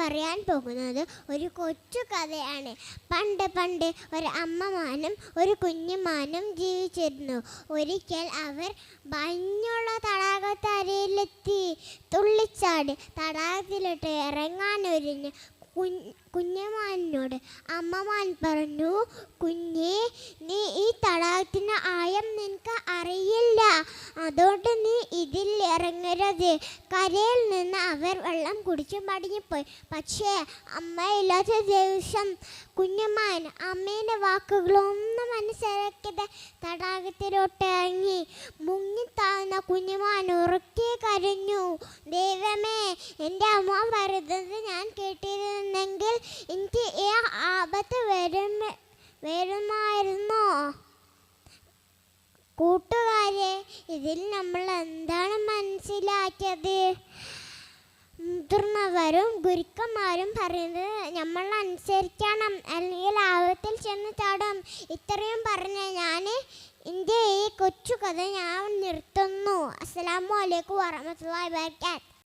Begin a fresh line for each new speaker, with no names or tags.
പറയാൻ പോകുന്നത് ഒരു കൊച്ചു കഥയാണ്. പണ്ട് പണ്ട് ഒരു അമ്മമാനും ഒരു കുഞ്ഞുമാനും ജീവിച്ചിരുന്നു. ഒരിക്കൽ അവർ ഭംഗിയുള്ള തടാകത്തരയിലെത്തി. തുള്ളിച്ചാടി തടാകത്തിലോട്ട് ഇറങ്ങാനൊരുങ്ങി കുഞ്ഞുമാനിനോട് അമ്മമാൻ പറഞ്ഞു, കുഞ്ഞേ, നീ ഈ തടാകത്തിന് ആയം നിനക്ക് അറിയില്ല, അതുകൊണ്ട് നീ ഇതിൽ ഇറങ്ങരുത്. കരയിൽ നിന്ന് അവർ വെള്ളം കുടിച്ചു മടങ്ങിപ്പോയി. പക്ഷേ അമ്മയില്ലാത്ത ദിവസം കുഞ്ഞുമാൻ അമ്മേൻ്റെ വാക്കുകളൊന്നും മനസ്സിലാക്കാതെ തടാകത്തിലോട്ട് ഇറങ്ങി. മുങ്ങിത്താഴ്ന്ന കുഞ്ഞുമാൻ ഉറക്കെ കരഞ്ഞു, ദൈവമേ, എൻ്റെ അമ്മ പറയുന്നത് ഞാൻ കേട്ടിരുന്നെങ്കിൽ എനിക്ക് ഈ ആപത്ത് വരുമായിരുന്നോ? കൂട്ടുകാരെ, ഇതിൽ നമ്മൾ എന്താണ് മനസ്സിലാക്കിയത്? മുതിർന്നവരും ഗുരുക്കന്മാരും പറയുന്നത് നമ്മൾ അനുസരിക്കണം, അല്ലെങ്കിൽ ആപത്തിൽ ചെന്ന് ചാടും. ഇത്രയും പറഞ്ഞ് ഞാൻ എൻ്റെ ഈ കൊച്ചു കഥ ഞാൻ നിർത്തുന്നു. അസ്സലാമു അലൈക്കും വറഹ്മത്തുള്ളാഹി വബറകാതുഹു.